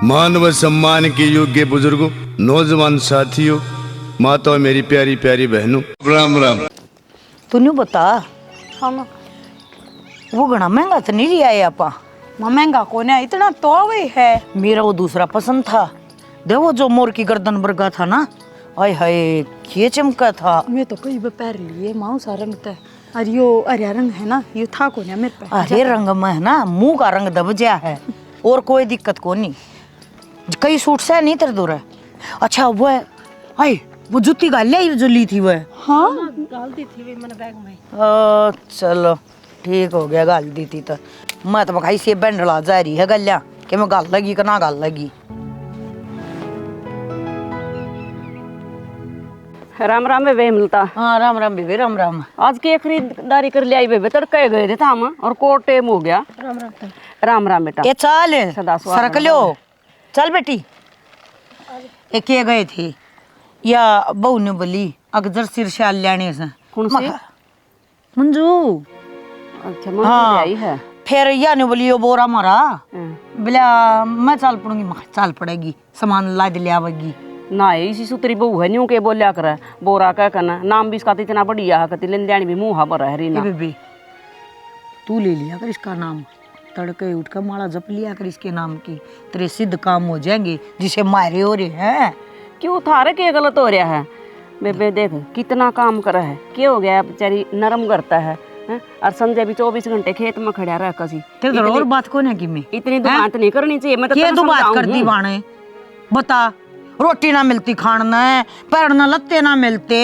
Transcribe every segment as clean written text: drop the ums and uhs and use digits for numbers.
मान व सम्मान के योग्य बुजुर्गों, नौजवान साथियों, माता, मेरी प्यारी प्यारी बहनों, राम राम। तूने बता हाँ माँ। वो घना महंगा तो नहीं लिया है आपा? माँ महंगा कौन है, इतना तो वही है। मेरा वो दूसरा पसंद था, देखो जो मोर की गर्दन बरगा था ना, आय हाय ये चमका था। मैं तो कई बार पैर लिए माँ सा रंग था, और यो हरा रंग है ना, ये था कौन है मेरे पे। अरे रंग में है ना, मुंह का रंग दब गया है और कोई दिक्कत को नहीं। कई सूट से नहीं तेरे दूर है। अच्छा वो है, आय वो जूती गाल जो ली थी वह। हाँ गाल दी थी मैंने बैग में। चलो ठीक हो गया, गाल दी थी तो मैं तो बखाई से बैंडला जा रही है गल्या कि मैं गाल लगी कि ना गाल लगी। राम राम वे मिलता। हाँ राम राम बेबे, राम राम। आज की खरीदारी कर लिया बेबे, तड़के गए थे हम और कोट टेम हो गया। राम राम। राम राम बेटा। ये चल सदा स्वागत सरक लो, चल बेटी। ये के गए थे या बहू ने बोली अगजर सिरशाल लेने से। कौन सी? मंजू। अच्छा मंजू हाँ। आई है। फिर या ने बोली यो बोरा मारा हाँ। बोला मैं चाल पड़ूंगी, मैं चाल पड़ेगी, सामान लाद ले आवेगी। ना इसी सुतरी बहू है न्यू के बोलिया कर बोरा कह करना नाम भी इसका तो इतना बढ़िया है, कति लेन भी मुंह भर है रीना। बेबी तू ले लिया कर इसका नाम, तड़के उठ कर माला जप लिया कर इसके नाम की, तेरे सिद्ध काम हो जाएंगे जिसे मारे हो रहे हैं। क्यों थारे के गलत हो रहा है बेबे? देख कितना काम कर है, क्या हो गया बेचारी नरम करता है, हैं? और संजय भी 24 घंटे खेत में खड़ा रह कसी। तेरे घर और बात कौन है कि मैं इतनी दुकान तो नहीं करनी चाहिए। मैं तो ये तब तो बात समझाऊं कर दी हूं। बाणे, बता रोटी ना मिलती खाना है, पैर ना लत्ते ना मिलते,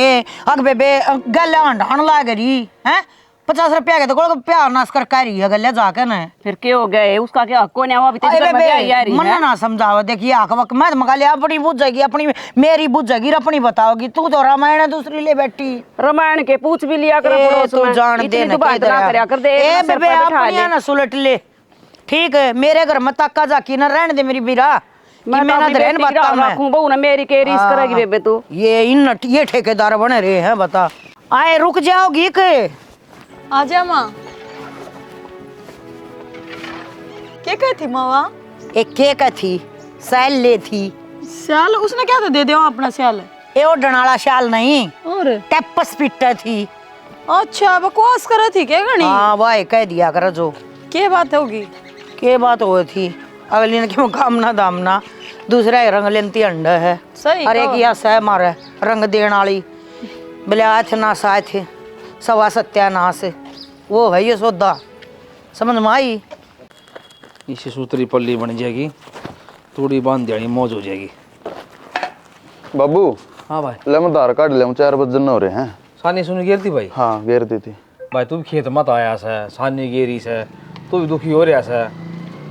अग बेबे गले ढाण लाग रही है, 50 रुपया के तो कोई प्यार नाश कर रही है गले जाके ना। फिर क्या हो गया उसका, क्या हक कौन है? वो अभी तेरे घर में क्या आई आ रही मन है? ना समझाओ, देखिए आख वक्त मैं मगा लिया अपनी बुझेगी, अपनी मेरी बुझेगी अपनी बताओगी। तू तो रामायण है दूसरी ले बैठी। रामायण के पूछ भी लिया कर ए, पड़ोस तू में। जान इतनी दे ना तो बात किधर ना है। करया कर दे, ए एक सिर बेबे पे बैठा अपनी ले। ना सुलट ले, ठीक है? मेरे घर में तक्का जाकी ना रहने दे मेरी बीरा, मैं मैं ना रहन बाता में रखूं बहू ना मेरी के रीस करेगी बेबे तू। ये ठेकेदार बने रहे हैं, बता। आए रुक जाओगी के? आ जा माँ। क्या कही थी माँ वहाँ? एक केक थी, सैल ले थी। स्याल उसने क्या तो दे दिया अपना स्याल। ए वो डनाला शाल नहीं, और टेपस पिट्टा थी। अच्छा बकवास कर थी क्या गणी? हाँ वाह कह दिया कर जो क्या बात होगी? के बात हो थी। अगली ने क्यों कामना दामना, दूसरा ही रंग लेती अंडा है। सही अरे कहो। किया सह मारे रंग देने वाली बिलाथ ना साथ सवा सत्यानाश, वो है ये सौदा, समझ में आई? इसी सूतरी पल्ली बन जाएगी, थोड़ी बांध दियानी मौज हो जाएगी। बाबू हाँ भाई। ले मैं धार काट ले, 4 बजे न हो रहे हैं। सानी सुनी गेर थी भाई? हाँ घेर दी थी भाई तू भी खेत मत आया से, सानी गेरी से तू भी दुखी हो रहा से,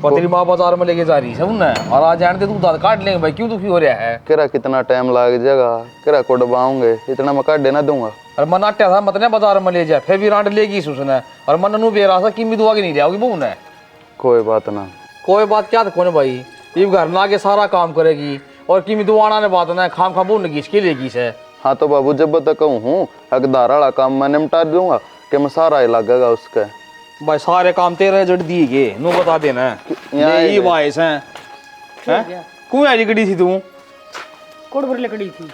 पर तेरी माँ बाजार में लेके जा रही है उन्हें, और आज जानते तू दांत काट लेंगे भाई, क्यों दुखी हो रहा है? केरा कितना टाइम लग जाएगा, केरा को डबाऊंगे, इतना मैं काट देना दूंगा। और मन आट्या था मत ने बाजार में ले जाए, फिर भी रांड लेगी उसने, और मन नू बेरा सा कीमत दुआ की नहीं जाओगी बहू ने। कोई बात ना। कोई बात क्या कौन भाई, ये घर में आके सारा काम करेगी और कीमत दुआना ने बात ना खाम खाम बोलने की इसके लेगी से। हाँ तो बाबू जब तक कहूँ हूँ अगदार वाला काम मैं निपटा दूंगा कि मैं सारा ही लगेगा उसका। भाई सारे काम तेरे जड़ दिए गए, नो बता देना ये वाइस है क्यों आई गड़ी थी तू? कोड़ भर लकड़ी थी,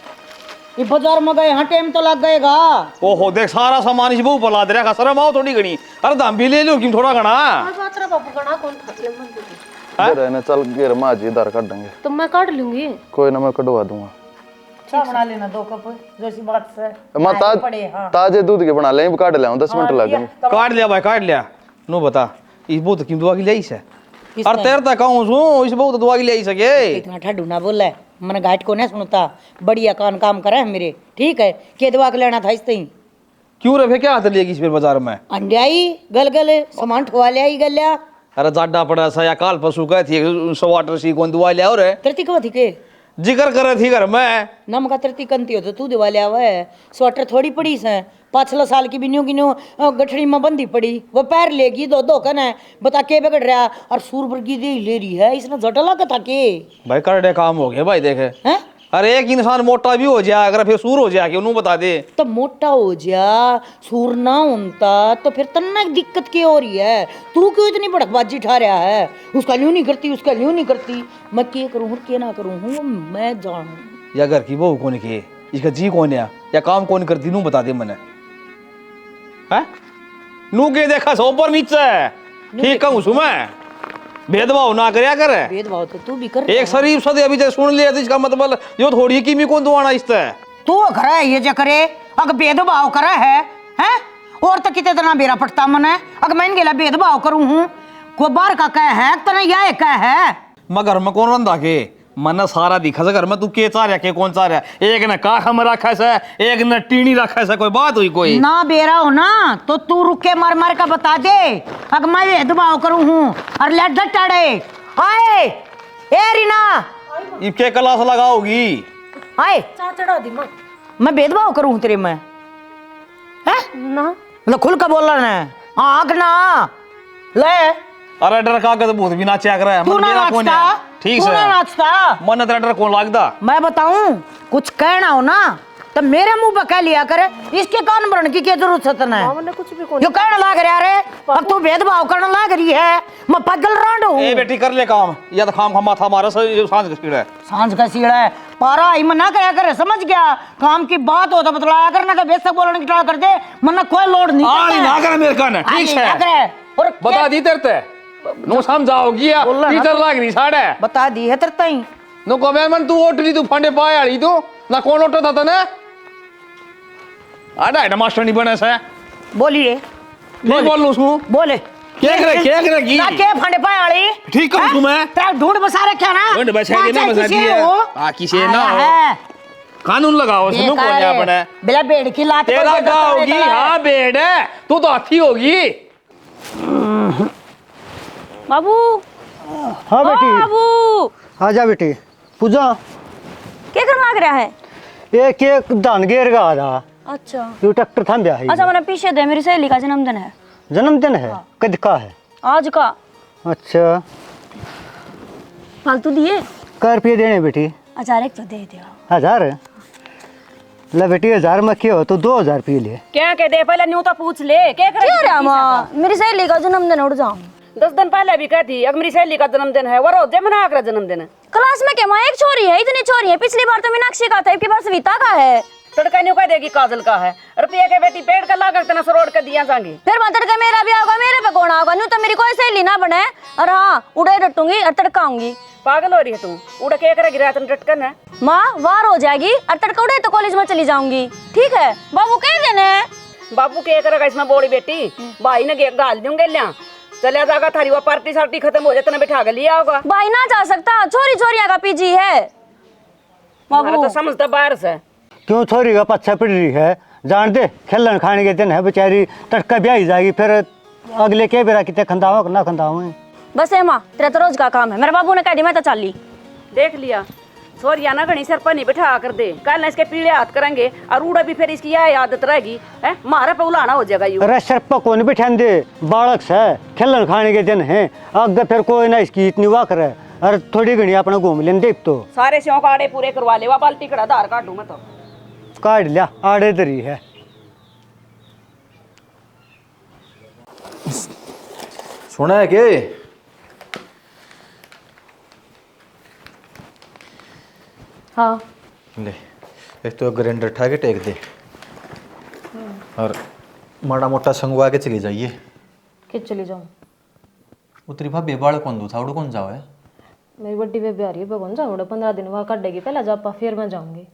ये बाजार में गए हाँ टाइम तो लग गएगा। ओहो देख सारा सामान इस बहु पर ला दे रहा, शर्म आओ थोड़ी घनी। अरे दाम भी ले लो क्यों थोड़ा घना। इधर है ना, चल घेर में आज इधर काट देंगे। तो मैं काट लूंगी। कोई ना मैं कटवा दूंगा। चाय बना लेना 2 कप जैसी बात से। मैं ताजे दूध के बना ले, काट ले 10 मिनट लगे। काट लिया भाई काट लिया। नो बता इस बहुत क्यों दुआ की ले से? अरे तेरे तक कहूं सु इस बहुत दुआ की ले सके। इतना ठंडू ना बोला है, मन घाट को नहीं सुनता, बढ़िया काम करे है मेरे, ठीक है? के दवा के लेना था इसते ही। क्यों रे क्या हाथ लेगी इस फिर बाजार में? अंड्याई गल सामान ठुआ ले आई गल्या। अरे जाडा पड़ा सा या काल पशु कह थी 100 वाटर सी कौन दुआ ले और तरती कब थी के जिक्र करे थी घर में नम का तरती कंती हो तो तू दिवा ले आवे, स्वेटर थोड़ी पड़ी से, 5-6 साल की बिन्यो गठड़ी में बंदी पड़ी, वो पैर लेगी 2 कन है, बता के बिगड़ रहा। और सूर पर की दे ले रही है, इसने जटला का था के भाई कर काम हो गया भाई देखे हैं? अरे एक इंसान मोटा भी हो जाए अगर फिर सूर हो जाए कि उन्होंने बता दे। तो मोटा हो जा, सूर ना होता तो फिर तन्ना दिक्कत क्या हो रही है? तू क्यों इतनी भड़कबाजी ठा रहा है? उसका ल्यों नहीं करती, उसका ल्यों नहीं करती। मैं क्या करूँ और क्या ना करूँ हूँ मैं जानू। या घर की बहू कौन के, इसका जी कौन है या काम कौन करती नू बता दे मैंने। हैं नू के देखा सो ऊपर नीचे है, ठीक कहूँ सु मैं, भेदभाव ना करया कर। भेदभाव तो तू भी कर एक शरीफ सदे अभी जैसे सुन लिया तो इसका मतलब यो थोड़ी कीमी कौन दुआना इससे। तू खरा है ये जो करे अगर भेदभाव करा है हैं? और तो कितने तना बेरा पड़ता मन है अगर मैं इनके लिए भेदभाव करूँ हूँ। कोई बाहर का कह है तना यह कह है। मैं घर में कौन रंधा के मन सारा दिखा से घर में तू के चाह रहा के कौन चाह रहा, एक ने काख में रखा से एक ने टीनी रखा से, कोई बात हुई कोई ना बेरा हो ना तो तू रुके मार मार का बता दे अगर मैं भेदभाव करूँ हूँ और ले डटाड़े आए ए रीना इनके क्लास लगाओगी। आए चढ़ा दी माँ मैं भेदभाव करूँ तेरे में है ना। मतलब खुल का बोल रहा है आग ना ले। अरे डर का तो भूत भी नाचा कर रहा है। तू ना नाचता, ठीक तू है ना नाचता। मन तेरा डर कौन लगता। मैं बताऊं कुछ कहना हो ना तो मेरे मुंह पे कह लिया करे, इसके कान भरने की क्या जरूरत है तने? मैंने कुछ भी यो कहने लाग रहा रे अब तू भेदभाव करने लाग रही है। मैं पागल रांड हूँ। ए बेटी कर ले काम, या तो खाम माथा मारा सांझ का सीड़ा है। सांझ का सीड़ा है पारा ही मना कराया करे, समझ गया? काम की बात हो तो बतलाया करना का बेशक बोलने की ट्राई कर दे, मना कोई लोड नहीं आली ना करे मेरे कान, ठीक है और बता दी तेरे नो समझाओगी या टीचर लाग रही साड़े बता दी है तेरे ताई नो कमे मन तू ओटली तू फंडे पाए आली तू ना कौन ओटो था तने आडा है मास्टर नहीं बने से बोलिए ठीक बोल लूं सु बोले क्या करे की ना के फंडे पाए आली ठीक कहूं तुम्हें तेरा ढूंढ बसा रखा ना ढूंढ बसा के ना बसा दिया बाकी से ना हो कानून लगाओ सुनो कौन है अपने बिला बेड़ की लात तेरा का होगी। हां बेड़ है तू तो हाथी होगी। बाबू हाँ बेटी बाबू आजा बेटी पूजा क्या करना लग रहा है? एक एक धान घेर का आधा अच्छा यो ट्रैक्टर थाम ब्या है। अच्छा मैंने पीछे दे, मेरी सहेली का जन्मदिन है। जन्मदिन है कद का है? आज का। अच्छा फालतू दिए कै रुपये देने बेटी? 1000 एक तो दे दिया। 1000 ले बेटी 1000 में क्या हो तो 2000 रुपये ले। क्या कह दे पहले न्यू तो पूछ ले क्या करे माँ, मेरी सहेली का जन्मदिन उड़ जाऊँ 10 दिन पहले भी कहती अब मेरी सहेली का जन्मदिन है, वो रोजे मना कर जन्मदिन। क्लास में क्या माँ एक छोरी है, इतनी छोरी है, पिछली बार तो मीनाक्षी का था, अब की बार सविता का है। तड़का न्यू कह देगी काजल का है, रुपये के बेटी पेड़ का लागत तना सरोड़ कर दिया जाएंगे। फिर मैं तड़का मेरा भी होगा, मेरे पे कौन आएगा? न्यू तो मेरी कोई सहेली ना बने और हाँ उड़े डटूंगी और तड़काऊंगी। पागल हो रही है तू, उड़ के करेगी रात में डटकन है माँ, वार हो जाएगी और तड़का उड़े तो कॉलेज में चली जाऊंगी। ठीक है बाबू कह देने बाबू के करेगा इसमें बोली बेटी भाई ने गाल दूंगे लिया चलिया जाएगा थारी वो पार्टी सार्टी खत्म हो जाए तना बिठा के लिया होगा। भाई ना जा सकता, छोरी छोरिया का पीजी है बाबू तो समझता बाहर से। क्यों छोरी का पच्छा पड़ रही है? जान दे खेलन खाने के दिन है बेचारी, तड़का ब्याही जाएगी फिर अगले के बेरा कितने खंदावा ना खंदावा। बस है माँ तेरा तो रोज का काम है, मेरे बाबू ने कह दी मैं तो चाली देख लिया। छोरिया ना घनी सर पर नहीं बिठा कर दे, कल ना इसके पीड़े हाथ करेंगे और उड़ा भी फिर इसकी यह आदत रहेगी है मारे पे उलाना हो जाएगा। अरे सर पर कौन बिठा दे, बालक से खेलन खाने के दिन है अगर फिर कोई ना इसकी इतनी वाह करे और थोड़ी घनी अपना घूम लेन देख तो सारे शौक आड़े पूरे करवा ले, बाल्टी कड़ा धार काटू मैं तो काट लिया आड़े तरी है। सुना है के हाँ ले एक तो ग्राइंडर उठा के टेक दे और माड़ा मोटा संगवा के चली जाइए। कि चली जाऊँ? उतरी भाभी बाड़ कौन दूथा उड़ कौन जाओ है? मेरी बड्डी बेबी आ रही है, भगवान जाऊँ 15 दिन वहाँ काटेगी, पहले जापा फिर मैं जाऊँगी।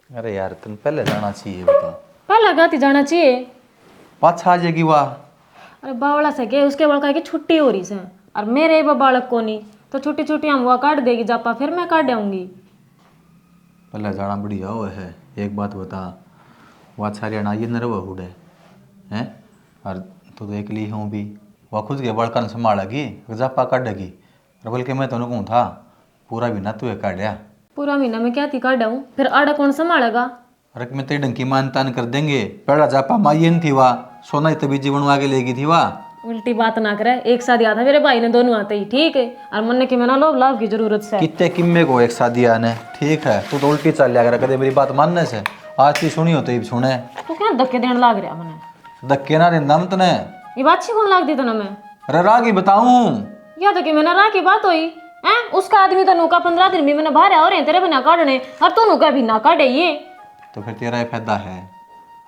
अरे यार तुम पहले जाना चाहिए बता। पहले गाती जाना चाहिए। पाछा आ जाएगी वाह। अरे बावला से के उसके बड़का की छुट्टी हो रही है और मेरे बालक को नहीं तो छोटी छोटी हम वहाँ काट देगी जापा फिर मैं काट आऊँगी। पहले जाना बढ़िया हो है। एक बात बता वह हरियाणा ये नरवा हुड है और तू तो एक ली हूँ भी वह खुद के बड़का संभालेगी जापा काटेगी और बल्कि मैं तो कहूँ था पूरा भी ना तू काट लिया। पूरा महीना में क्या थी काट आऊँ फिर आड़ा कौन संभालेगा? अरे मैं तेरी डंकी मानतान कर देंगे पहला जापा मायन थी वाह सोना तभी जीवन आगे लेगी थी वाह उल्टी बात ना करे, एक साथ दिया था मेरे भाई ने दोनों आते ही, ठीक है। और मन ने कि मैं ना लोभ लाभ की जरूरत से कितने किम्मे को एक साथ दिया ने, ठीक है। तू तो उल्टी चल लिया कर, कदे मेरी बात मानने से आज की सुनी हो तो ही सुने। तो क्या धक्के देने लाग रहा मैंने, धक्के ना देना मत ने। ये बात अच्छी कौन लाग दी था ना मैं, अरे रागी बताऊं या तो कि मैंने राह की बात हुई है। उसका आदमी तो नौका 15 दिन भी मैंने बाहर हो रहे तेरे बिना काटने, और तू नौका भी ना काटे ये, तो फिर तेरा ही फायदा है,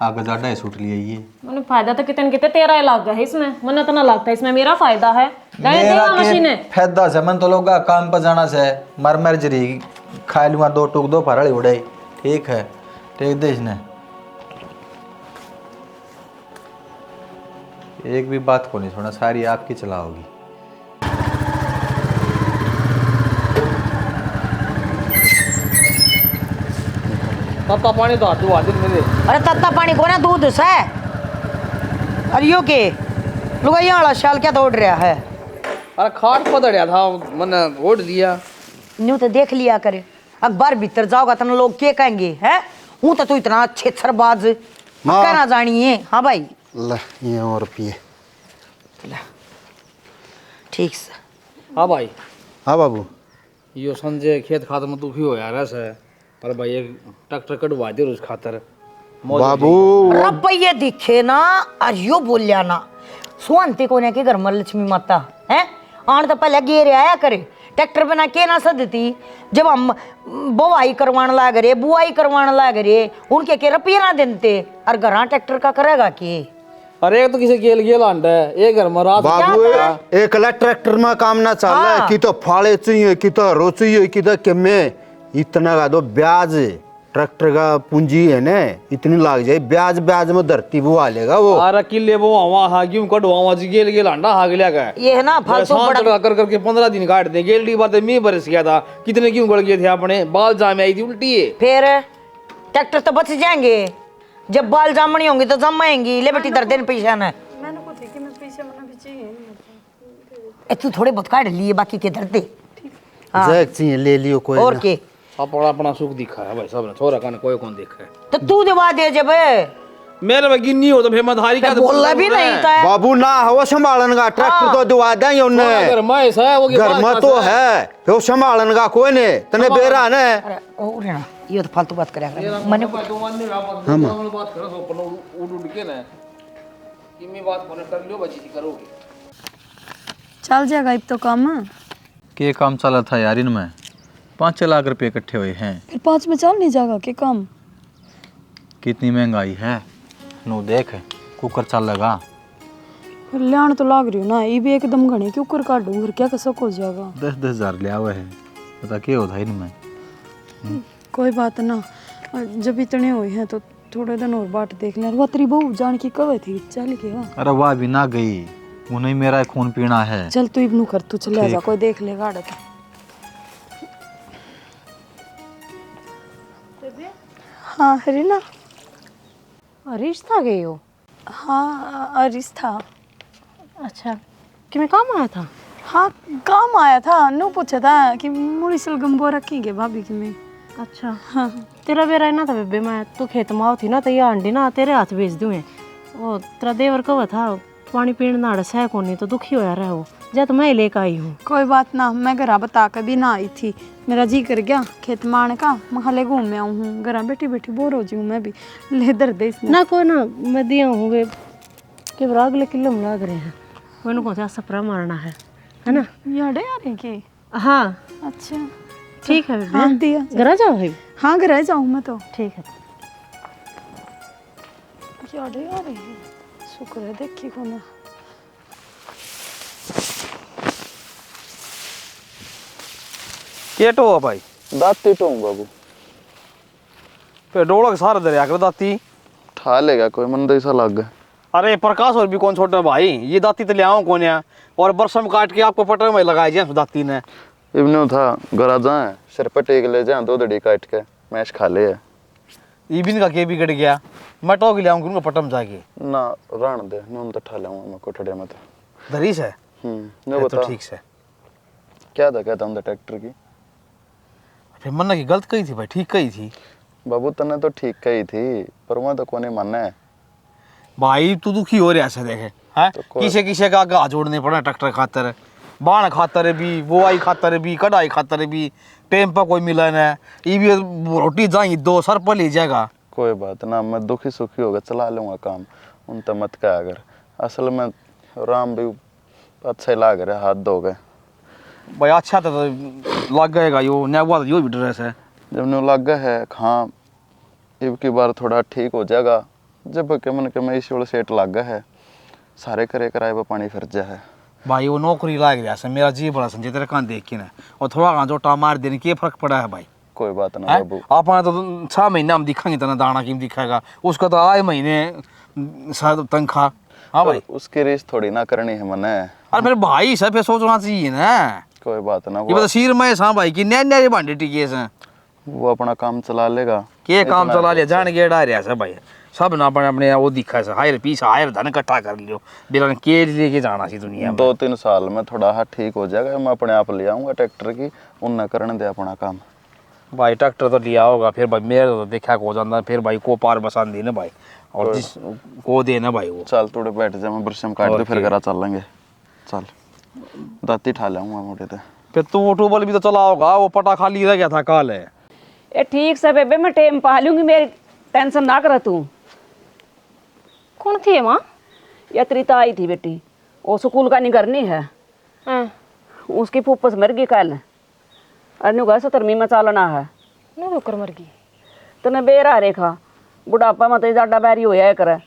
आगे ज्यादा ही सूट लिया ये। मैंने फायदा तो कितने कितने तेरा ही लाग गया है इसमें, मैंने तो ना लगता है इसमें मेरा फायदा है। मेरा के फायदा से मन तो लोगा काम पर जाना से मर मर जरी खा लूंगा 2 टूक 2 फरड़ी उड़ाई, ठीक है। टेक दे इसने, एक भी बात को नहीं सुना, सारी आपकी चलाओगी। तत्ता पानी तो हाथ दिन मेरे। अरे तत्ता पानी को ना दूध से। अरे यो के लुगाइया वाला शाल क्या दौड़ रहा है? अरे खाट पदड़िया था, मैंने ओढ़ दिया। न्यू तो देख लिया करे, अखबार भीतर जाओगा तो लोग क्या कहेंगे हैं? हूँ तो तू इतना छेछरबाज कहना जानिए। हाँ भाई ले ये और पिए। ठीक से। हाँ भाई। हाँ बाबू। यो संजय खेत खातर में दुखी हो यार ऐसा है, पर भाई एक ट्रैक्टर कटवा दे उस खातर। बाबू रुपये दिखे ना और यो बोलिया ना, सुनते कोने के घर में लक्ष्मी माता है। आन तो पहले गेरे आया करे, ट्रैक्टर बना के ना सदती। जब हम बुआई करवाने लाग रहे, बुआई करवाने लाग रहे, उनके के रुपये ना देते, और घर ट्रैक्टर का करेगा के? अरे तो किसी गेल गेल आंडा है, एक घर में रात बाबू एक ट्रैक्टर में काम ना चल रहा है कि तो फाड़े चाहिए कि तो रो चाहिए कि तो के में इतना का दो ब्याज ट्रैक्टर का पूंजी है ना, इतनी लाग जाए ब्याज ब्याज में धरती बुआ लेगा वो। अरे किले वो हवा हागियों कटवा जी गेल गेल आंडा हाग लिया गया ये है ना फालतू बड़ा कर करके 15 दिन काट दे। गेल डी बात मी बरस गया था, कितने क्यों गड़ गए थे अपने, बाल जामे आई थी उल्टी है। फिर ट्रैक्टर तो बच जाएंगे, जब बाल जामनी होंगी तो जमाएंगी। ले बेटी दर्द देन पैसा ना तू थोड़े बहुत काट लिए, बाकी के दर्द दे। चाहिए ले लियो कोई और के अपना अपना सुख दिखा है भाई सबने, छोरा कान कोई कौन देखा है। तो तू दिवा दे जब मेरे में गिन्नी हो तो फिर मधारी का बोलना भी नहीं था। बाबू ना हो संभालन का ट्रैक्टर तो दिवा देंगे उन्हें, घर में ऐसा है वो घर में तो है वो संभालन का कोई नहीं तने बेरा ने। अरे और ना ये तो फालतू बात करेगा मैंने तो मानने आप बात करो सो पर उड़ उड़ के ना कि मैं बात कर लियो बची करोगे चल जाएगा अब तो काम। के काम चला था यार, इनमें 5 लाख रुपए इकट्ठे हुए हैं। फिर 5 में चल नहीं जाएगा के काम? कितनी महंगाई है, नो देख कुकर चल लगा। फिर लियान तो लाग रही हो ना, ये भी एकदम घने क्यों कर काटूं, फिर क्या कसक हो जाएगा। 10-10 हज़ार लिया हुआ है, पता क्या होता है इनमें। कोई बात ना, जब इतने हुए हैं तो थोड़े दिन और बाट देख लें। वो तेरी बहू जान की कब थी, चल गया। अरे वाह भी ना गई, उन्हें मेरा खून पीना है। चल तू इब्नू कर, तू चले जा, कोई देख लेगा आड़े तो। हाँ हरीना। हरीश था गई हो? हाँ हरीश था। अच्छा कि मैं काम आया था? हाँ काम आया था, नो पूछा था कि मुड़ी सलगम बो रखेंगे भाभी की में। अच्छा हाँ तेरा बेरा है ना था बेबे, मैं तू खेत में आओ थी ना तो ये अंडी ना तेरे हाथ भेज दूँ। वो तेरा देवर कब था, पानी पीने नाड़ सह को नहीं तो दुखी होया रहा वो, जा तो मैं लेकर आई हूँ। कोई बात ना, मैं घर बता कर भी ना आई थी, मेरा जी कर गया खेत में आने का, मैं खाले घूम में आऊँ हूँ, घर बैठी बैठी बोर हो जाऊँ मैं भी, ले दर्द दे इसने। ना कोई ना मैं दिया हूँ वे के अगले किलो में लाग रहे हैं, वो कौन सा सपरा मारना है ना। याडे आ रहे के? हाँ अच्छा ठीक है बेबे। हाँ दिया घर जाओ भाई। हाँ घर जाऊँ मैं तो। ठीक है याडे आ रही है, शुक्र है देखी को ना। केटो है भाई? दाती तो हूँ बाबू। फिर डोड़ा सारा दरिया कर दाती ठा लेगा कोई मन तो ऐसा लग गया। अरे प्रकाश और भी कौन छोटा भाई, ये दाती तो ले आओ कौन है, और बरसम काट के आपको पटर में लगाई जाए दाती ने। इवने था गरा जाए सिर पर टेक ले जाए, 2 दड़ी काट के मैश खा ले। इबिन का के बिगड़ गया, मैं टोक ले आऊंगा पटम जाके ना रान दे नून तो ठा लाऊंगा मैं कोठड़े में तो धरीस है। न बता तो ठीक से क्या था कहता हूँ ट्रैक्टर की। फिर मन्ना की गलत कही थी भाई, ठीक कही थी बाबू तने तो ठीक कही थी, पर मैं तो कोने मानना है भाई। तू दुखी हो रहा है देखे, है किसे किसे का घा जोड़ने पड़ा ट्रैक्टर खातर, बाण खातर भी, बुआई खातर भी, कढ़ाई खातर भी, टेम पर कोई मिला ना, ये भी रोटी जाएंगी 2 सर पर ले जाएगा। कोई बात ना, मैं दुखी सुखी होगा चला लूँगा काम, उन तो मत क्या। अगर असल में राम भी अच्छा ही लाग रहा, हाथ धो गए भाई। अच्छा तो लग गएगा यो नया हुआ, यो भी ड्रेस है जब न्यू लग गया है। हाँ अब की बार थोड़ा ठीक हो जाएगा, जब के मन के मैं इस वाले सेट लग गया है, सारे करे कराए वो पानी फिर जा है भाई। वो नौकरी लाग गया से मेरा जी बड़ा संजय तेरे कान देख के ना, और थोड़ा कहाँ जोटा मार देने की फर्क पड़ा है भाई। कोई बात ना हैं? बाबू, अपना तो 6 महीने हम दिखाएंगे तना दाना की दिखाएगा, उसका तो आए महीने शायद तनख्वाह। हाँ भाई, उसकी रेस थोड़ी ना करनी है मने। अरे मेरे भाई सब पे सोचना चाहिए ना। कोई बात ना, ये बता सिर में हाँ भाई की नैन नैन भांडे टिके से वो अपना काम चला लेगा। के काम चला लिया जान के डा रहा भाई, सब ना अपने अपने वो दिखा से हायर पीछा हायर धन इकट्ठा कर लियो, बिना के लेके जाना सी दुनिया में। 2-3 साल में थोड़ा हाँ ठीक हो जाएगा, मैं अपने आप ले आऊँगा ट्रैक्टर की, उन करने दे अपना काम। भाई ट्रैक्टर तो लिया होगा फिर भाई, मेरे तो देखा हो जाता फिर भाई को पार बसान दी ना भाई, और जिस को दे ना भाई वो। चल थोड़े बैठ जा, मैं ब्रश में काट दे फिर घर चल लेंगे। चल दाती ठा लाऊंगा मोटे ते। फिर तू ट्यूबवेल भी तो चला होगा, वो पटा खाली रह गया था कल है। ए ठीक से बेबे, मैं टेम पा लूंगी, मेरी टेंशन ना कर तू। कौन थी माँ? ये त्रिता आई थी बेटी, वो स्कूल का नहीं करनी है, उसकी फूफस मर गई कल, अनु का 70वीं में चालना है। ना रोकर मर गई तने बेरा रेखा बुढ़ापा मत जाडा बैरी होया करे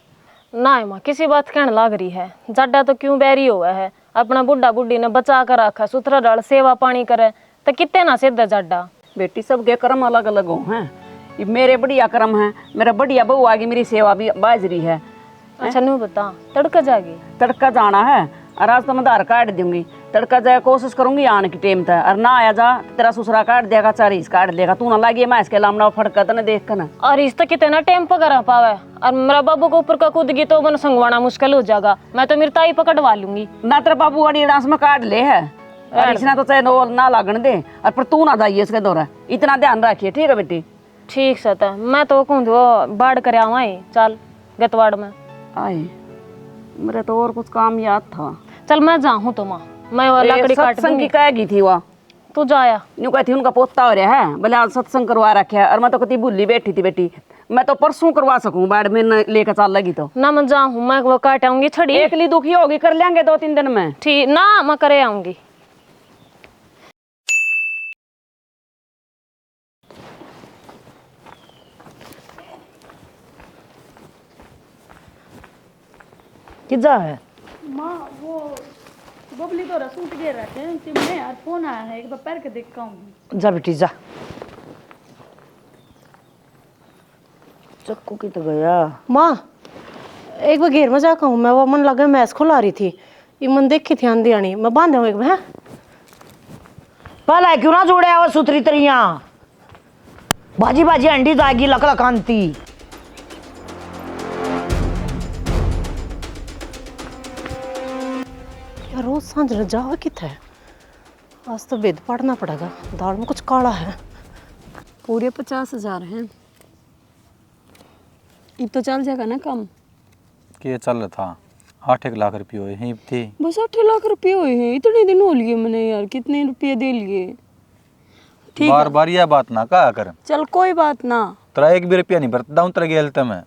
ना माँ, किसी बात कहने लाग रही है। जाडा तो क्यों बैरी हुआ है, अपना बुढ़ा बुढ़ी ने बचा कर रखा, सुथरा डाल सेवा पानी करे तो कितने ना सीधा जाडा। बेटी सबके कर्म अलग अलग हो हैं, ये मेरे बढ़िया कर्म है, मेरा बढ़िया बहू आ गई, मेरी सेवा भी बाजरी है। अच्छा नहीं बता, तड़का जागी? तड़का जाना है और आज तो मैं आधार कार्ड दूंगी, तड़का जाए कोशिश करूंगी आने की टेम तक, और ना आया जा तेरा ससुरा काट देगा, चारीस काट देगा, तू ना लगी मैं इसके लामना फड़का तो देख कर ना। और इस तो कितना टाइम पकड़ा पावे, और मेरा बाबू को ऊपर का कूद गई तो मन संगवाना मुश्किल हो जाएगा, मैं तो मेरी ताई पकड़वा लूंगी ना। तेरा बाबू अड़ी डांस में काट ले है, और इसने तो चाहे नो ना लागन दे, और पर तू ना जाइए इसके दौरा, इतना ध्यान रखिए ठीक है बेटी। ठीक से था, मैं तो कहूँ वो बाढ़ कर आवाई, चल गतवाड़ में आए, मेरे तो और कुछ काम याद था। चल मैं जाऊँ तो माँ, मैं वो लकड़ी काट सत्संग दूंगी। की कहेगी थी वो, तू जाया यूँ कहती उनका पोता हो रहा है, भले आज सत्संग करवा रखा है, और मैं तो कती भूली बैठी थी बेटी, मैं तो परसों करवा सकूं, बाढ़ में लेकर चल लगी तो ना मैं जाऊँ, मैं वो काट आऊंगी छड़ी, एकली दुखी होगी, कर लेंगे 2-3 दिन में। ठीक ना, मैं करे आऊंगी। किजा है माँ वो बबली तो सूट गिर रहे थे, तुमने यार फोन आया है, एक बार पैर के देख का हूँ। जा बेटी जा, चक्कू की तो गया। माँ एक बार घेर में जाकर हूँ मैं, वो मन लगा मैस खुला रही थी, ये मन देखी थी आंधी आनी, मैं बांधे हूँ एक बार। पहले क्यों ना जोड़े वो सुथरी तरिया, बाजी बाजी अंडी जाएगी लक लकांती। यार रोज सांझ जाओ कितना है, आज तो वेद पढ़ना पड़ेगा, दाल में कुछ काला है। पूरे 50,000 हैं, अब तो चल जाएगा ना काम। के चल रहा था 8 लाख रुपये हुए हैं थे, बस 8 लाख रुपये हुए हैं, इतने दिन हो लिए मैंने यार, कितने रुपये दे लिए। ठीक बार बार यह बात ना कहा कर, चल कोई बात ना, तेरा 1 भी रुपया नहीं बरतदा हूँ तेरा गेल मैं।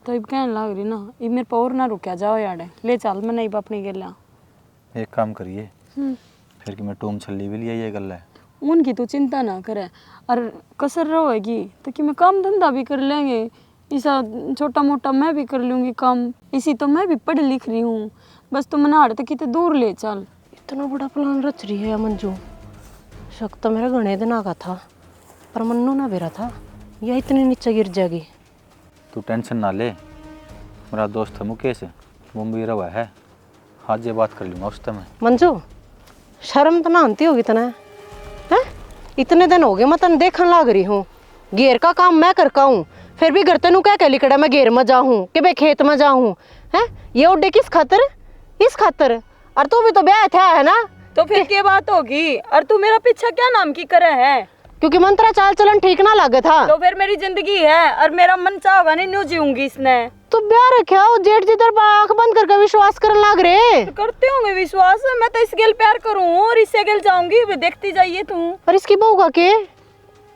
तो अब कहने लग रही ना, अब मेरे पर और ना रुका जाओ यार, ले चल मैं नहीं अपनी गेला। एक काम करिए फिर कि मैं टूम छल्ली भी लिया ये गल है, उनकी तो चिंता ना करे, और कसर रहेगी तो कि मैं काम धंधा भी कर लेंगे, ऐसा छोटा मोटा मैं भी कर लूँगी काम, इसी तो मैं भी पढ़ लिख रही हूँ, बस तो मनाड़ तो कितने दूर ले चल। इतना बड़ा प्लान रच रही है मंजू, शक तो मेरा घने दिन आगा था, पर मन्नू ना बेरा था, या इतने नीचे गिर जाएगी। तू टेंशन ना ले, मेरा दोस्त है मुकेश, मुंबई रवा है, आज ये बात कर लूँगा उससे मैं। मंजू शर्म तो ना आती होगी तना है, इतने दिन हो गए मैं तन देखने लग रही हूँ, घेर का काम मैं करका हूँ, फिर भी घर तेनू क्या लिखड़ा मैं घेर में जाऊँ कि भाई खेत में जाऊँ है, ये उड्डे किस खातर, इस खातर, और तू भी तो ब्याह था है ना, तो फिर क्या बात होगी, और तू मेरा पीछा क्या नाम की करे है, क्योंकि मंत्रा चाल चलन ठीक ना लगे था, तो फिर मेरी जिंदगी है और मेरा मन चाहोगा नहीं न्यू जीऊंगी इसने। तो ब्याह रखा हो जेठ जिधर आंख बंद करके विश्वास करने लग रहे। करते होंगे विश्वास, मैं तो इस गेल प्यार करूं और इससे गेल जाऊंगी, देखती जाइए तू। और इसकी बहू का के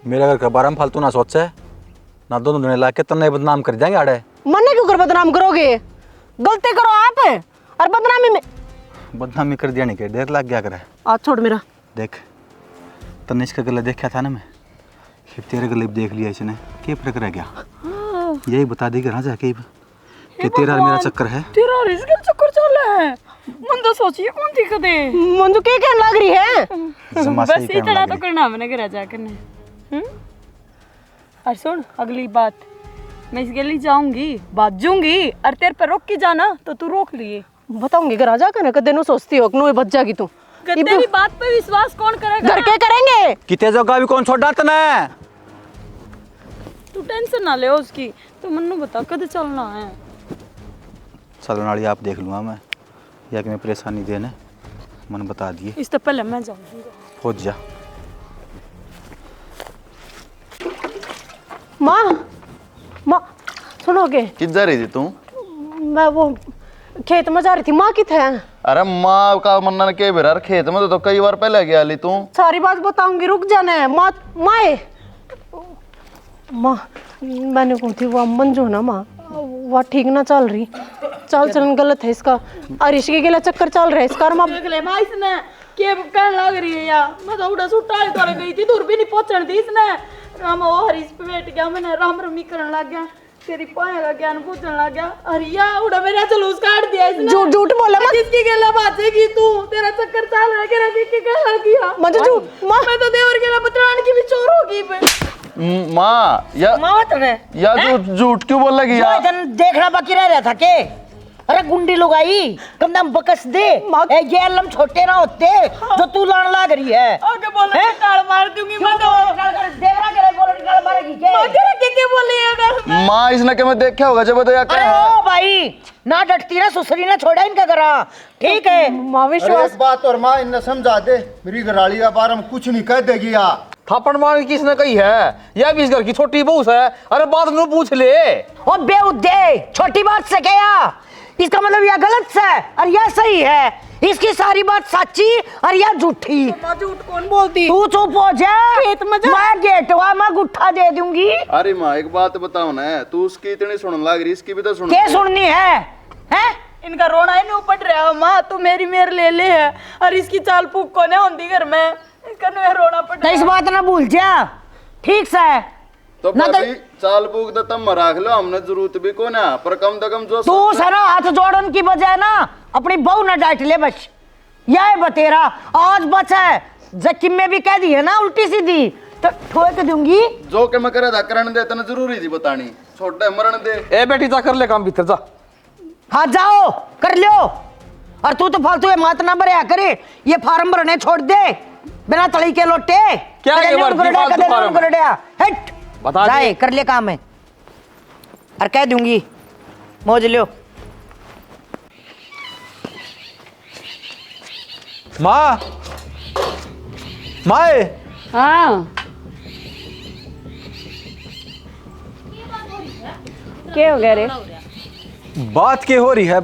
मेरे घर के बारे में फालतू ना सोचे ना, दोनों जने लाके तन्ने बदनाम कर जाएंगे आड़े। मन्ने क्यों कर बदनाम करोगे? गलती करो आप और बदनामी में बदनामी कर दिया नहीं के देर लग गया करे। आज छोड़ मेरा। देख तन्ने इसका गले देखा था ना मैं, फिर तेरे गले भी देख लिया इसने, क्या फर्क रह गया? यही बता दी राजा के कि तेरा और मेरा चक्कर है। तेरा और इसके चक्कर चल रहा है, मन तो सोचिए कौन थी कदे। मन तो क्या कहने लग रही है? बस इतना तो करना मैंने के राजा करने। और सुन अगली बात, मैं इस गली जाऊंगी बाजूंगी और तेरे पे रोक के जाना तो तू रोक लिए। बताऊंगी घर राजा कहने कदे नु सोचती हो नु बच जाएगी तू। तेरी बात पे विश्वास कौन करेगा? घर के करेंगे किते जगह भी कौन छोड़ा तने? तू टेंशन ना ले उसकी, तो मन्नू बता कद चलना है। चलने वाली आप देख लूँगा मैं, या कि मैं परेशानी देने मन बता दिए। इस तो पहले मैं जाऊंगी। पहुँच जा। माँ माँ सुनोगे? किस जा रही थी तू? मैं वो खेत में जा रही थी। माँ किथे है? अरे माँ का मन्ना के बेरा खेत में तो कई बार पहले गया ली तू। सारी बात बताऊंगी, रुक जाना है। माँ माँ मैंने कही थी वो मंजू ना माँ, वह ठीक ना चल रही, चाल चलन गलत है इसका, और इसके गला चक्कर चल रहा है इसका। माँ देख ले माँ इसने के कहने लग रही है यार, मैं तो उड़ा सुट्टा तोड़ गई थी, दूर भी नहीं पहुंचने दी इसने। राम ओ हरीश पे बैठ गया, मैंने राम रमी करने लग गया, तेरी पाए का ज्ञान पूछने लग गया। हरिया उड़ा मेरा जुलूस काट दिया इसने। झूठ झूठ बोला मत। जिसकी गला बाजेगी तू, तेरा चक्कर चल रहा है, केरा की कहला किया मत झूठ। माँ मैं तो देवर गला बतरान की भी चोर होगी पे। माँ या झूठ क्यों बोल लगी यार? देखना बाकी रह रहा था के? अरे गुंडी लुगाई कम दाम बकस दे, ये अलम छोटे ना होते जो तू लान लाग रही है। आगे बोल मैं टाल मार दूंगी मैं तो। देखना के बोल निकाल मारेगी के? मां तेरा के बोलेगा? माँ इसने के मैं देखा होगा जब तो या अरे ओ भाई ना डटती ना सुसरी ना छोड़ा इनका करा, ठीक है? माँ विश्वास। एक बात और माँ इन्हें समझा दे, मेरी घराली का बारे में कुछ नहीं कह देगी यार। थापड़ मार किसने कही है? यह भी इस घर की छोटी बहू है। अरे बात नू पूछ ले। ओ बेउद्दे छोटी बात से क्या? इसका मतलब यह गलत है और यह सही है। इसकी सारी बात सच्ची और यह झूठी। मां झूठ कौन बोलती? तू चुप हो जा, खेत में जा। मैं गेटवा में गुट्ठा दे दूंगी। अरे माँ एक बात बताओ ना, तू उसकी इतनी सुन लग रही, इसकी भी तो सुन। क्या सुननी है? हैं? इनका रोना है नहीं उपट रहा। माँ तू मेरी मेर ले ले है और इसकी चाल फूक को ने होंदी घर में, इसका नो रोना पड़। तो इस बात ना भूल जा, ठीक से? तो ना भाभी चाल बूक तो तम राख लो, हमने जरूरत भी को ना, पर कम से कम जो तू सना हाथ जोड़न की बजाय ना अपनी बहू ना डांट ले बस। यह बतेरा आज बच है, जकिम में भी कह दी है ना उल्टी सीधी तो ठोक दूंगी। जो के मैं करे था करण दे इतना जरूरी थी बतानी, छोटे मरण दे। ए बेटी जा कर ले काम भीतर जा। हाँ जाओ कर लो। और तू तो फालतू है मात ना भरया करे, ये फार्म भरने छोड़ दे बिना तली के लोटे। क्या कदे ये लोन भरती करड़िया, फालतू कदे लोन फार्म? करड़िया। हट बता जाए दे। कर ले काम है और कह दूंगी मौज लो। माँ माए हाँ क्या हो गया रे? बात क्या हो रही है?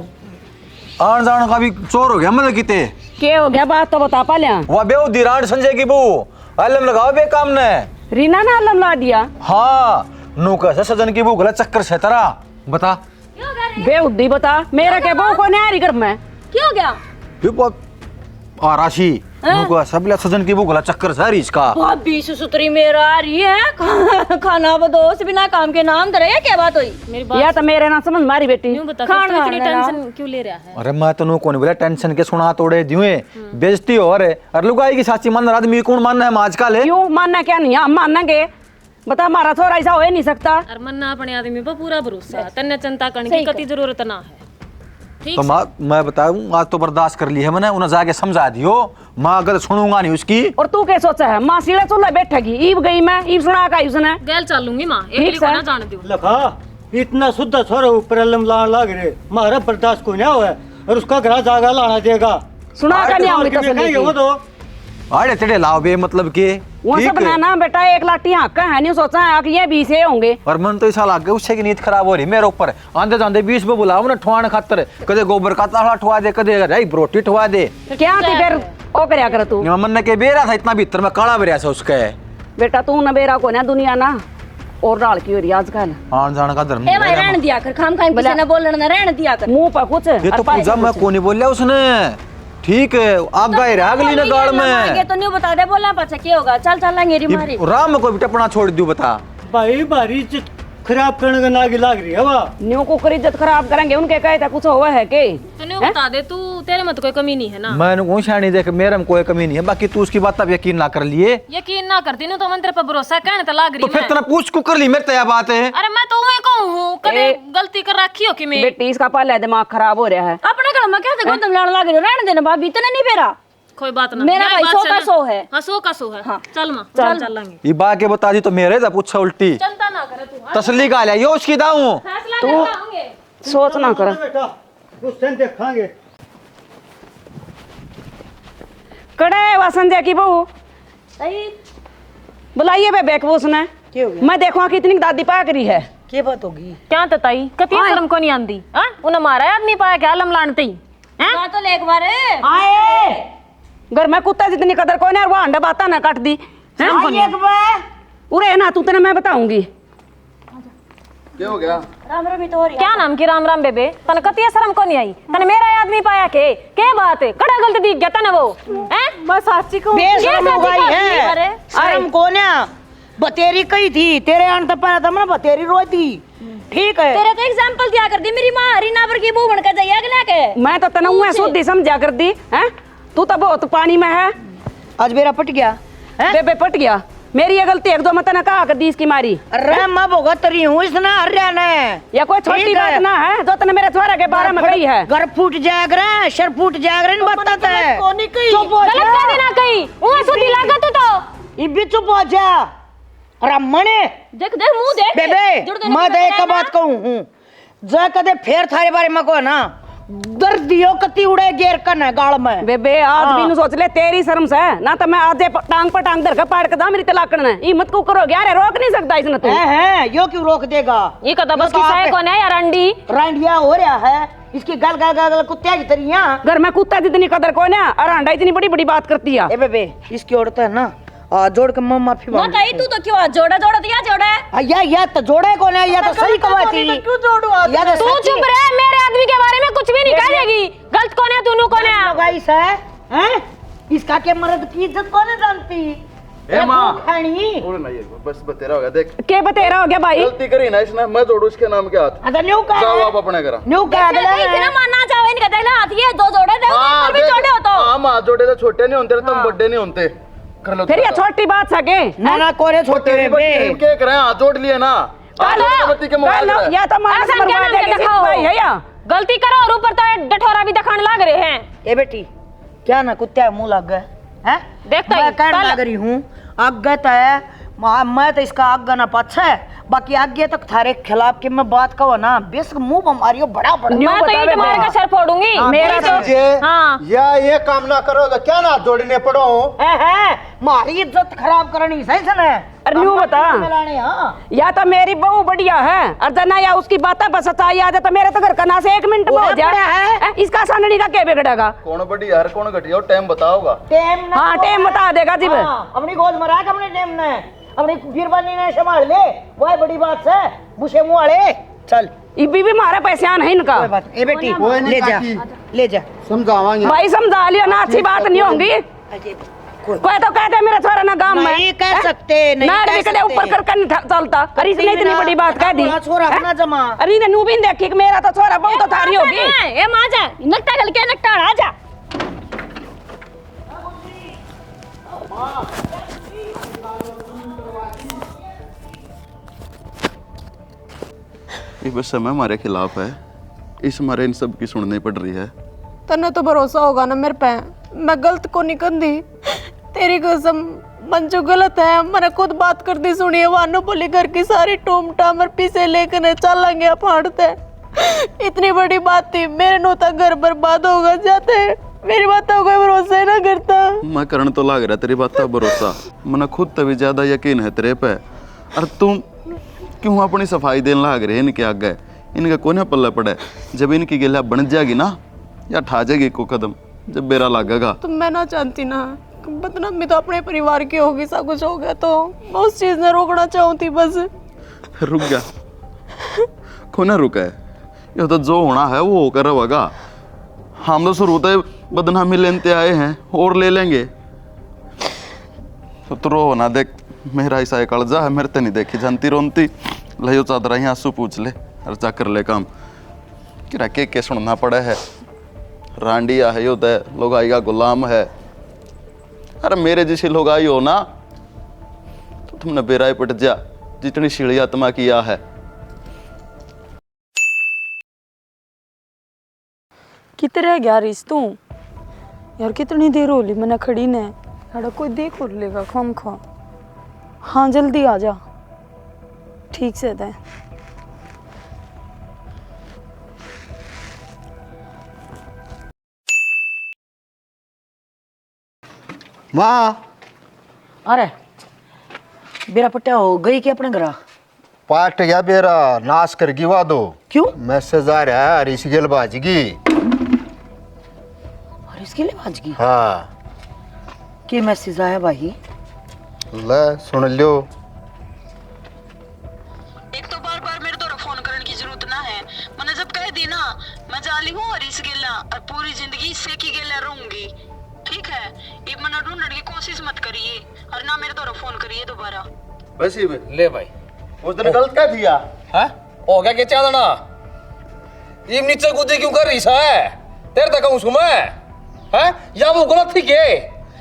आन जान का भी चोर हो गया मतलब किते? क्या हो गया बात तो बता पा लिया। वह बेऊ दिराड़ संजय की बहू अलम लगाओ बे काम ने। रीना ना अलम ला दिया। हाँ नू कैसे सजन की बहू गलत चक्कर से तेरा बता। बेउद्दी बता, मेरा क्या बहू को नहीं आ रही घर में? क्या हो गया? आ राशि नू को सब सजन की बहू गलत चक्कर से रही इसका। भाभी सुसुतरी मेरा आ रही है खाना बदोश बिना काम के नाम दे रहे हैं। क्या बात हुई? या तो मेरे ना समझ मारी बेटी खाना इतनी टेंशन क्यों ले रहा है? अरे मैं तो नू कौन बोला टेंशन के सुना तोड़े दिए बेइज्जती हो रहे और लुगाई की साची मान आदमी कौन मानना है आजकल है? क्यों मानना क्या नहीं, हम मानेंगे। बता हमारा थोड़ा ऐसा हो ही नहीं सकता। और मन्ना अपने आदमी पर पूरा भरोसा है, तन्ने चिंता करने की कति जरूरत ना है। तो मैं बताऊं आज तो बर्दाश्त कर ली है मैंने, उन्हें जाके समझा दियो। माँ अगर सुनूंगा नहीं उसकी। और तू क्या सोचा है? माँ सीढ़े चूल्हे बैठेगी, ईब गई मैं, ईब सुना का उसने गैल चलूंगी माँ, एक ना जाने दो। लखा इतना शुद्ध छोरा ऊपर अलम लान लग रहे, मारा बर्दाश्त को नहीं हुआ और उसका घर जागा लाना देगा। सुना का नहीं आऊंगी वो तो आड़े तेरे लाओ बे मतलब के वो सब ना बेटा एक लाठी हक है नहीं सोचा है कि ये 20 होंगे। और मन तो ऐसा लग गया उससे की नींद खराब हो रही मेरे ऊपर। आंधे जाते 20 पे बुलाओ ना ठवान खातर, कदे गोबर का ताला ठवा दे, कदे रोटी ठवा दे। क्या थी फिर ओ करया कर तू? मन के बेरा था इतना भीतर में काला बेरा सा उसका है। बेटा तू ना बेरा को ना दुनिया ना और डाल की हो रही आजकल। आन जान का धर्म ए भाई रहने दिया कर, खाम खाम किसी ने बोलना ना रहने दिया कर। मुंह पर कुछ ये तो पूजा मैं को नहीं बोलिया उसने। ठीक है आप गए रह अगली ने गाड़ में। ये तो नहीं बता दे बोलना पाछा क्या होगा। चल चल लेंगे री मारी। राम को भी टपना छोड़ दूं बता। भाई बारी इज्जत खराब करने का नागी लाग रही है वाह। न्यू को कर इज्जत खराब करेंगे उनके कहे था कुछ हुआ है के? तो नहीं बता दे तू, तेरे में तो कोई कमी नहीं है ना। मैंने कौन शानी देख मेरे में कोई कमी नहीं है, बाकी तू उसकी बात अब यकीन ना कर लिए। यकीन ना करती ना तो मैं तेरे पर भरोसा कहने तो लाग रही। तो फिर तेरा पूछ को कर ली मेरे तय बात है। अरे मैं तो मैं कहूं हूं कभी गलती कर रखी हो कि मैं। बेटी इसका पहले दिमाग खराब हो रहा है। अपने घर में क्या से गोदम लाने लाग रहे रहने देना भाभी इतने नहीं फेरा। कोई बात ना, मेरा भाई 100 का 100 है। हां 100 का 100 है। हाँ। चल मां चल चल लेंगे। ये बात के बता दी तो मेरे दा पूछा उल्टी चिंता ना करे तू। तसल्ली का ले यो उसकी दाऊं। फैसला करवाओगे। सोच ना कर बेटा उस दिन देखांगे। कड़े वा संजय की बहू बुलाइए बे बेकबूस ने। मैं देखूं कि इतनी दादी पाक रही है। क्या बात होगी? क्या तताई कतिया शर्म को नहीं आंदी। हां उन्हें मारा आदमी पाया क्या लम लानते ही हैं। तो ले एक बार आए घर में कुत्ता जितनी कदर कोई नहीं। और वो अंडा बाता ना काट दी उरे ना तू तेने मैं बताऊंगी। क्या हो गया? राम राम तो हो रही क्या नाम की राम राम बेबे तने कतिया शर्म को नहीं आई। तने मेरा आदमी पाया के बात है कड़ा गलती दिख गया तने वो हैं। मैं साची को बेशरम हो गई है। शर्म को ना बतेरी कही थी तेरे आन तो पाया था मैं बतेरी रोती। ठीक है तेरे तो एग्जांपल दिया कर दी मेरी मां हरीना पर की बहू बनकर जाइए अगला के। मैं तो तने उहे शुद्धि समझा कर दी हैं। तू तो बहुत पानी में है। आज मेरा पट गया बेबे पट गया। मेरी ये गलती एक दो मत ना कहा कर दी इसकी मारी। अरे मैं भुगत रही हूँ इसने हरियाणा या कोई छोटी बात ना है जो तने मेरे छोरा के बारे में कही है। घर फूट जाएगा रे सर फूट जाएगा इन बताता है। चुप हो गलत कभी ना कही वो सुधी लागत तो ये भी चुप हो जा। रमणे देख देख मुंह देख बेबे मैं तो एक बात कहूँ हूँ जा कदे फेर थारे बारे में को ना दर्द दियो कति उड़े गेर कन है गाल में। बेबे आज भी नु सोच ले तेरी शर्म से ना तो मैं आज टांग पर टांग धर के पाड़ के दा मेरी तलाक करना है। हिम्मत को करो यार रोक नहीं सकता इसने तू है यो क्यों रोक देगा। ये कदा बस किसा है कौन है यार अंडी रांडिया हो रहा है इसकी गल गल गल कुत्ते की तरिया। घर में कुत्ता जितनी कदर कोई ना और अंडा इतनी बड़ी बड़ी बात करती है। ए बेबे इसकी औरत है ना जोड़ के मैं माफी मांग। बताई तू तो क्यों जोड़ा जोड़ा दिया जोड़ा या तो जोड़े कौन है या तो सही कवाती क्यों जोड़ू या तो तू चुप रह मेरे आदमी के बारे में कुछ भी नहीं कहेगी। गलत कौन है तूनु कौन है गाइस है हैं इसका के मर्द की इज्जत कौन जानती। ए मां खानी बोल ना ये बस बतेरा हो गया। देख के बतेरा हो गया भाई गलती करी ना इसने मैं जोड़ू इसके नाम के हाथ। अच्छा न्यू का जाओ आप अपने घर। न्यू का अगला इतना मानना चाहे इनका देला हाथ ये दो जोड़े दे और भी जोड़े हो तो हां मां जोड़े तो छोटे नहीं होते तुम बड़े नहीं होते। कर लो फिर ये छोटी बात सके ना ना कोरे छोटे रे बे के करे हाथ जोड़ लिए ना के मोबाइल या तो मां से मरवा दे दिखाओ भाई है या गलती करो और ऊपर तो डठोरा भी दिखाने लग रहे हैं। ए बेटी क्या ना कुत्ते मुंह लग गए हैं देखता मैं कहने लग रही हूँ अगत है मैं तो इसका आग ना पाछा है बाकी आगे तक थारे खिलाफ की मैं बात कहो ना बेस मुंह बमारियो बड़ा बड़ा मैं तो ईंट मार के सर फोड़ूंगी। मेरा तो हाँ या ये काम ना करो तो क्या ना जोड़ने पड़ो है मारी इज्जत खराब करनी सही से ना। अरे न्यू बता या तो मेरी बहू बढ़िया है और जना या उसकी बातें पर सच्चाई आ जाए तो मेरे तो घर का ना से 1 मिनट में हो जाए। इसका साननी का क्या बिगड़ेगा। कौन बड़ी यार कौन घटिया टाइम बताओगा। टाइम हाँ टाइम बता देगा जी अपनी गोद मरा के अपने टाइम ने अपनी फिरबानी ने संभाल ले वह बड़ी बात है बुशे मुंह वाले चल इबी भी मारे पैसे नहीं इनका। कोई बात ए बेटी ले जा समझावांगे भाई समझा लियो ना अच्छी बात नहीं होगी। कोई तो कहते मेरा छोरा ना गांव में नहीं कह सकते नहीं कह सकते ऊपर कर कर चलता। अरे इसने इतनी बड़ी बात कह दी छोरा अपना जमा। अरे ने नू भी देखी कि मेरा तो छोरा बहुत तो थारी होगी। ए मां जा नट्टा गल के नट्टा आ जा। ये बस समय हमारे खिलाफ है इस हमारे इन सब की सुननी पड़ रही है। तन्ने तो भरोसा होगा ना मेरे पे मैं गलत को नहीं कर दी तेरी कसम मन जो गलत है मैंने खुद बात कर दी सुनिए वानो बोली घर की सारी टूम टामर पीछे लेकर चलेंगे आप हाड़ते इतनी बड़ी बात थी मेरे नो तक घर बर्बाद होगा जाते मेरी बातों का कोई भरोसा ही ना करता। मैं करण तो लाग रहा तेरी बात का भरोसा, मना खुद तभी ज्यादा यकीन है तेरे पे। और तुम क्यों अपनी सफाई देने लाग रहे इनके आगे? इनका कोने पल्ला पड़ा है, जब इनकी गिला बन जाएगी ना या ठा जाएगी को कदम, जब बेरा लागेगा। तो मैं ना जानती ना, बदनामी तो अपने परिवार की होगी, सब कुछ हो गया तो मैं उस चीज ने रोकना चाहती बस। रुक गया कोने रुका है, ये तो जो होना है वो होकर रहेगा। हम तो शुरू से बदनामी लेते आए हैं और ले लेंगे। तो रो ना देख, मेरा ऐसा कलजा है, मेरे तो नहीं देखी जानती रोनती। लियो चादर यहाँ आंसू पूछ ले और जा कर ले काम। किरा के सुनना पड़ा है, रांडिया है यो दे लोगाई का गुलाम है। अरे मेरे जैसे लोगाई हो ना तो तुमने बेराई पट जा जितनी शीली आत्मा किया है। कितने रह गया रिश्तों यार, कितनी देर हो ली मैंने खड़ी ने, साड़ा कोई देख और लेगा खाम खा। हाँ जल्दी आ जा, ठीक से दे। माँ अरे बेरा पट्टा हो गई कि अपने घर? पाट या बेरा नाश कर गिवा दो। क्यों? मैसेज आ रहा है हरीश गेल बाजगी। और इसके लिए आज की हाँ के मैसेज आया भाई? ले सुन लियो। एक तो बार बार मेरे द्वारा फोन करने की जरूरत ना है। मैंने जब कह दी ना मैं जाली हूँ और इस गेला और पूरी जिंदगी इससे की गेला रहूंगी, ठीक है? ये मना ढूंढने की कोशिश मत करिए और ना मेरे द्वारा फोन करिए दोबारा। बस ही ले भाई, उस दिन गलत कह दिया है हो गया क्या चादना? ये नीचे कूदे क्यों कर रही है? तेरे तक कहूँ मैं है या वो गलत थी के?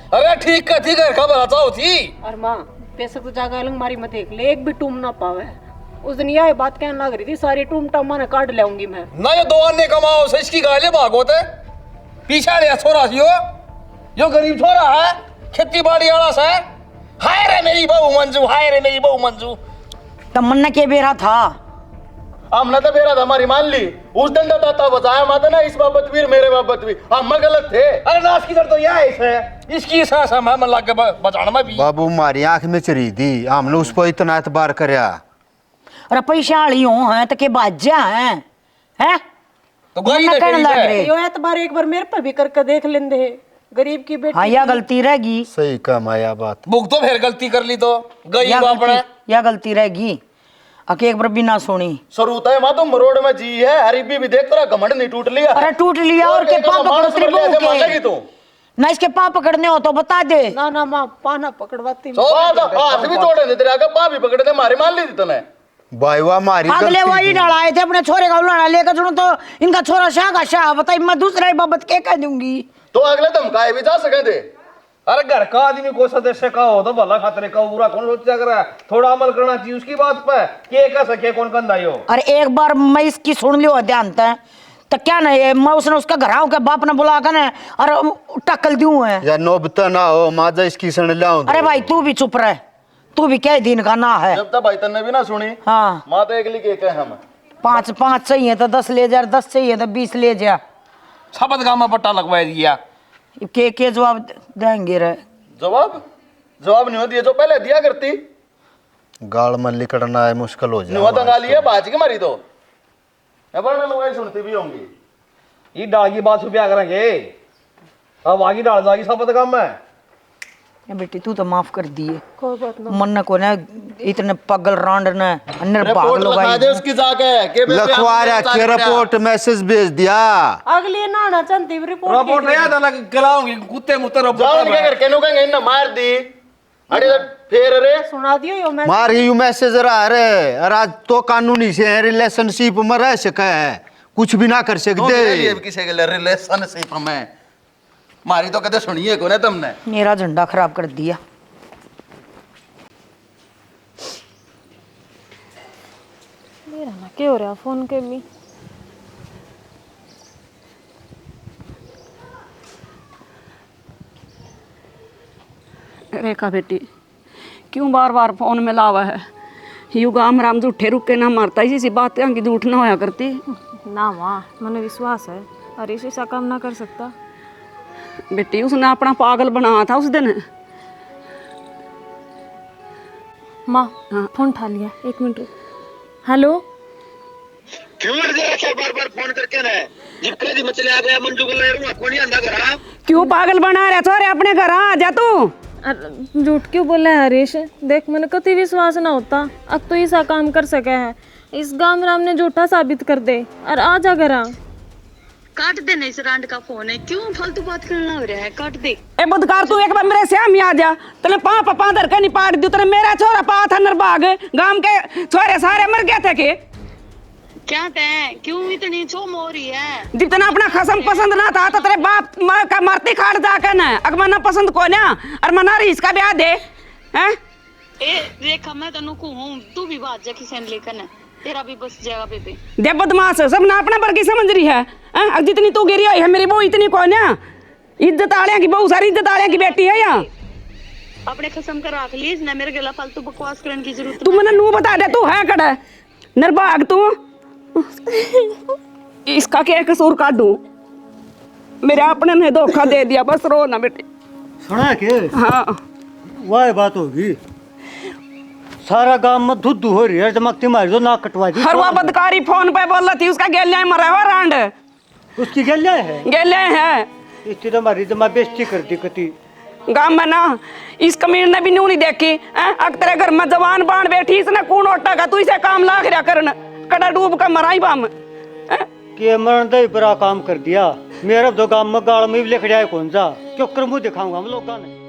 अरे ठीक है खबर चाहो थी। और माँ पैसे तो जागा अलमारी में देख ले, एक भी टूम ना पावे। उस दिन यह बात कहने लग रही थी, सारी टूम टमा ने काट लाऊंगी मैं। ना ये दो अन्य कमाओ से इसकी गाले भागोत है पीछा ले छोरा यो गरीब छोरा है, खेती बाड़ी वाला सा। हाय रे मेरी बहू मंजू, हाय रे मेरी बहू मंजू। तमन्ना के बेरा था हमने तो बेरा हमारी मान ली। उस दिन तो दाता बचाया माता ना, इस बाबत भी मेरे बाबत भी हम गलत थे। अरे नाश की तो यह है इसकी सास है, मैं लग के बचाना मैं भी। बाबू मारी आंख में चरी दी, हमने उस पर इतना एतबार करया। अरे पैशाली हो हैं तो के बाजा हैं तो गई कहने लग रहे। यो एतबार एक बार मेरे पर भी करके देख लेंदे, गरीब की बेटी। हाँ या गलती रहेगी, सही कमाया बात। बुक तो फिर गलती कर ली तो गई बापने या गलती रहेगी। अके एक बार बिना सुनी सरूता है माँ तुम रोड में जी है, हरीबी भी देख तेरा घमंड नहीं टूट लिया। अरे टूट लिया और के पाप पकड़ते मानेगी तू ना, इसके पाप पकड़ने हो तो बता दे। ना ना माँ पाना पकड़वाती। हाथ भी तोड़े दे तेरे आगे, पा भी पकड़े दे, मारे मान ली थी तूने। भाई वाह मारी अगले वही डाल आए थे अपने छोरे का उलाना लेकर, सुनो तो इनका छोरा शाह का शाह बताई, मैं दूसरा बाबत क्या कह दूंगी? तो अगले धमकाए भी जा सके थे। अरे घर का आदमी को सदस्य का हो तो भला खातरे का बुरा कौन सोचा कर रहा है? थोड़ा अमल करना चाहिए उसकी बात पे, के कह सके कौन कंधाई हो। अरे एक बार मैं इसकी सुन लियो ध्यान से तो क्या ना, ये मैं उसने उसका घराव के बाप ने बुला कर ना और टक्कल दूं है या नौबता ना हो माजा इसकी सन लाऊं। अरे भाई तू भी चुप रह, तू भी क्या दिन का ना है। जब तक भाई तन्ने भी ना सुनी। हाँ माँ तो एक लिखे कहे हम 5 चाहिए तो 10 ले जा, 10 चाहिए तो 20 ले जा। शपथ गाँव में पट्टा लगवा दिया, के जवाब देंगे रे? जवाब नहीं दिया जो पहले दिया करती। गाल में लिकड़ना है मुश्किल हो नहीं होता जाए। गाली है बाज के मारी तो लोग सुनती भी होंगी। ये डाल की बात छुपिया करेंगे, अब आगे डाल जाएगी शपथ गाँव में। ये बेटी तू तो माफ कर दिए, कोई बात ना। मन को ना इतने पगल रांड ने अंदर भाग रिपोर्ट लो लिखा भाई। दे उसकी जाके के लखवा रहा के रिपोर्ट मैसेज भेज दिया। अगली नाना चंती रिपोर्ट रिपोर्ट याद अलग गलाऊंगी कुत्ते मुत्ते जाओ इनके घर के नु कहेंगे इन्हें मार दी। अरे फिर रे सुना दियो यो मैं मार यू मैसेज रहा रे, और आज तो कानूनी से रिलेशनशिप में रह सके है, कुछ भी ना कर सकते। किसी के रिलेशनशिप में मारी तो कदे सुनिए को ना तुमने। मेरा झंडा खराब कर दिया। मेरा ना क्या हो रहा फोन के भी। रेखा बेटी क्यों बार बार फोन में लावा है? यू गाम राम झूठे रुके ना मारता, इसी सी बातें की झूठ ना होया करती। ना माँ, मैंने विश्वास है हरीश ऐसा काम ना कर सकता। बेटी उसने अपना पागल बनाया था उस दिन। माँ फोन उठा लिया, 1 मिनट रुक। हेलो क्यों बार बार फोन करके ना जब कहीं मचले आ गया मंजू को ले रूंगा कौन ही अंधा घर क्यों पागल बना रहा छोरे अपने घर आ जा तू। अरे झूठ क्यों बोला है हरीश? देख मैंने कति विश्वास ना होता, अब तो ऐसा काम कर सके है। इस गांव राम ने झूठा साबित कर दे और आ जा घर। काट देना इस रांड का फोन है, क्यों फालतू बात करना हो रहा है, काट दे। ए बुधकार तू एक बार मेरे सामने आ जा, तने पापा धर के निपाट दियो। तने मेरा छोरा पा था नरबाग, गांव के छोरे सारे मर गए थे के क्या तय क्यों इतनी चोम हो रही है? जितना अपना खसम पसंद ना था तो तेरे बाप का मरती खाट जाकर ना अगर मना पसंद को ना और मना रही इसका ब्याह दे हैं। ए देख मैं तनु को हूं, तू भी बात जा किसे लेकर ना, तेरा भी बस जाएगा बेबे। दे बदमाश सब ना अपना पर की समझ रही है। अब जितनी तू गिरी हुई है मेरी बहू इतनी को ना, इज्जत आलिया की बहू सारी इज्जत आलिया की बेटी है यहाँ। अपने खसम का रख ली ना, मेरे गला फालतू बकवास करने की जरूरत तू मना नू बता दे तू है कड़ा नरबाग तू इसका क्या कसूर काटू? मेरे अपने ने धोखा दे दिया, बस रो ना बेटी। सुना के हाँ वह बात होगी, सारा गांव में धुध हो रही है, चमकती मारी जो नाक कटवा दी। हर वो बदकारी फोन पे बोल रही थी उसका गेलिया मरा हुआ रांड, उसकी गेलिया है, गेलिया है। इसकी तो हमारी जमा बेइज्जती कर दी कती गांव में ना। इस कमीर ने भी नू नहीं देखी। अग तेरे घर में जवान बाण बैठी इसने कौन ओटा का तू इसे काम लाग रहा करन कड़ा डूब का मराई बाम के मरण दे बड़ा काम कर दिया। मेरा तो गांव में गाड़ में भी लिख जाए कौन सा क्यों कर मुंह दिखाऊंगा हम लोग ने।